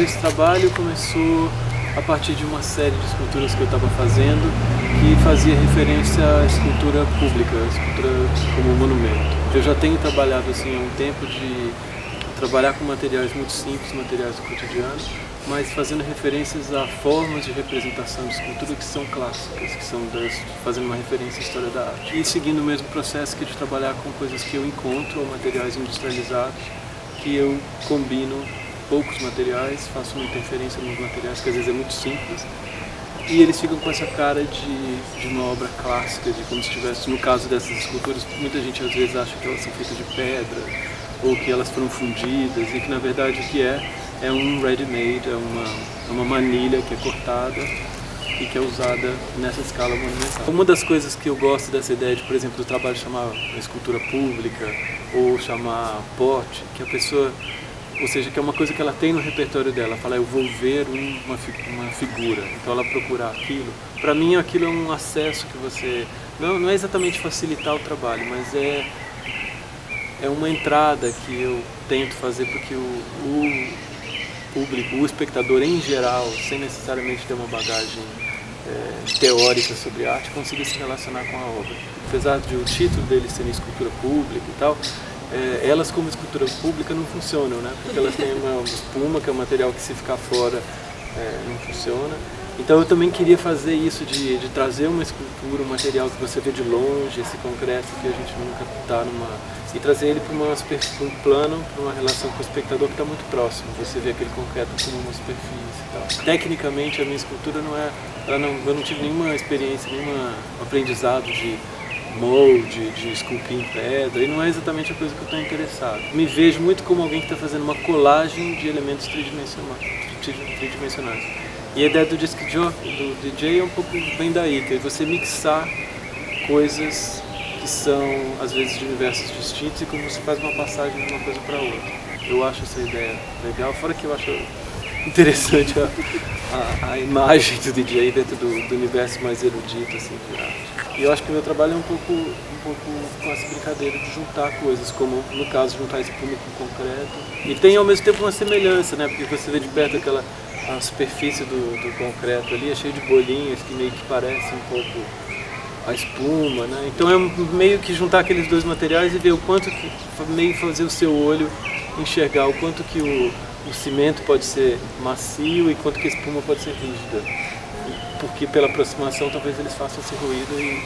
esse trabalho começou a partir de uma série de esculturas que eu estava fazendo que fazia referência à escultura pública, à escultura como monumento. Eu já tenho trabalhado assim há um tempo de trabalhar com materiais muito simples, materiais do cotidiano, mas fazendo referências a formas de representação de escultura que são clássicas, que são fazendo uma referência à história da arte. E seguindo o mesmo processo que de trabalhar com coisas que eu encontro, ou materiais industrializados, que eu combino poucos materiais, faço uma interferência nos materiais, que às vezes é muito simples, e eles ficam com essa cara de uma obra clássica, de como se tivesse, no caso dessas esculturas, muita gente às vezes acha que elas são feitas de pedra, ou que elas foram fundidas, e que na verdade o que é um ready-made, é uma manilha que é cortada e que é usada nessa escala monumental. Uma das coisas que eu gosto dessa ideia de, por exemplo, do trabalho chamar escultura pública, ou chamar porte, que a pessoa, ou seja, que é uma coisa que ela tem no repertório dela, fala, eu vou ver uma figura, então ela procura aquilo. Para mim aquilo é um acesso que você, não é exatamente facilitar o trabalho, mas é uma entrada que eu tento fazer para que o público, o espectador em geral, sem necessariamente ter uma bagagem teórica sobre arte, consiga se relacionar com a obra. Apesar de o título dele ser escultura pública e tal, elas como escultura pública não funcionam, né? Porque elas têm uma espuma, que é um material que se ficar fora não funciona. Então eu também queria fazer isso de trazer uma escultura, um material que você vê de longe, esse concreto que a gente nunca está e trazer ele para um plano, para uma relação com o espectador que está muito próximo. Você vê aquele concreto como uma superfície e tal. Tecnicamente a minha escultura eu não tive nenhuma experiência, nenhum aprendizado de molde, de esculpir em pedra, e não é exatamente a coisa que eu estou interessado. Me vejo muito como alguém que está fazendo uma colagem de elementos tridimensionais. E a ideia do disc jockey, do DJ, é um pouco bem daí, que é você mixar coisas que são, às vezes, de universos distintos e como você faz uma passagem de uma coisa para outra. Eu acho essa ideia legal, fora que eu acho interessante a imagem do DJ dentro do universo mais erudito, assim, de arte. E eu acho que o meu trabalho é um pouco com essa brincadeira de juntar coisas, como, no caso, juntar espuma com concreto. E tem, ao mesmo tempo, uma semelhança, né? Porque você vê de perto a superfície do concreto ali é cheia de bolinhas que meio que parece um pouco a espuma, né? Então é meio que juntar aqueles dois materiais e ver o quanto que, meio fazer o seu olho enxergar o quanto que o cimento pode ser macio e quanto que a espuma pode ser rígida. Porque pela aproximação talvez eles façam esse ruído e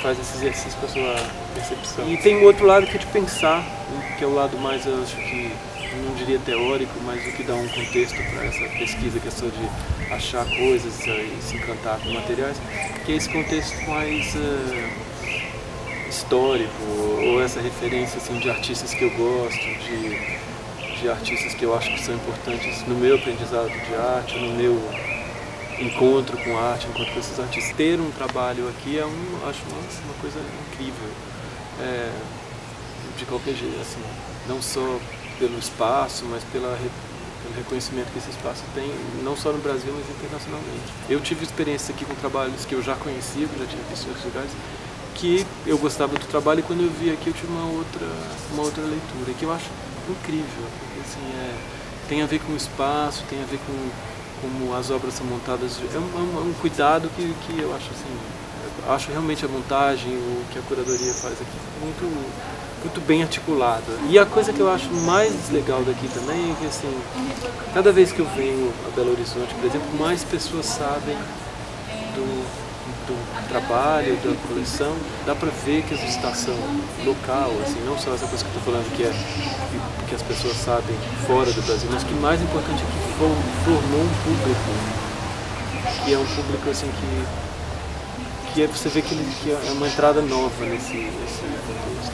faz esse exercício com a sua percepção. E tem o outro lado que é de pensar, que é o lado mais, eu acho que, não diria teórico, mas o que dá um contexto para essa pesquisa, que é só de achar coisas e se encantar com materiais, que é esse contexto mais histórico, ou essa referência assim, de artistas que eu gosto, de artistas que eu acho que são importantes no meu aprendizado de arte, no meu encontro com arte, encontro com esses artistas. Ter um trabalho aqui acho uma coisa incrível, de qualquer jeito, assim, não só pelo espaço, mas pelo reconhecimento que esse espaço tem, não só no Brasil, mas internacionalmente. Eu tive experiência aqui com trabalhos que eu já conhecia, que eu já tinha visto em outros lugares, que eu gostava do trabalho, e quando eu vi aqui eu tive uma outra leitura, que eu acho incrível, porque assim, tem a ver com o espaço, tem a ver com como as obras são montadas, é um cuidado que eu acho assim, acho realmente a montagem, o que a curadoria faz aqui muito bem articulada. E a coisa que eu acho mais legal daqui também é que assim, cada vez que eu venho a Belo Horizonte, por exemplo, mais pessoas sabem do trabalho, da coleção, dá pra ver que a estação local, assim, não só essa coisa que eu estou falando que as pessoas sabem fora do Brasil, mas o que mais importante é que formou um público, que é um público assim que você vê que é uma entrada nova nesse contexto.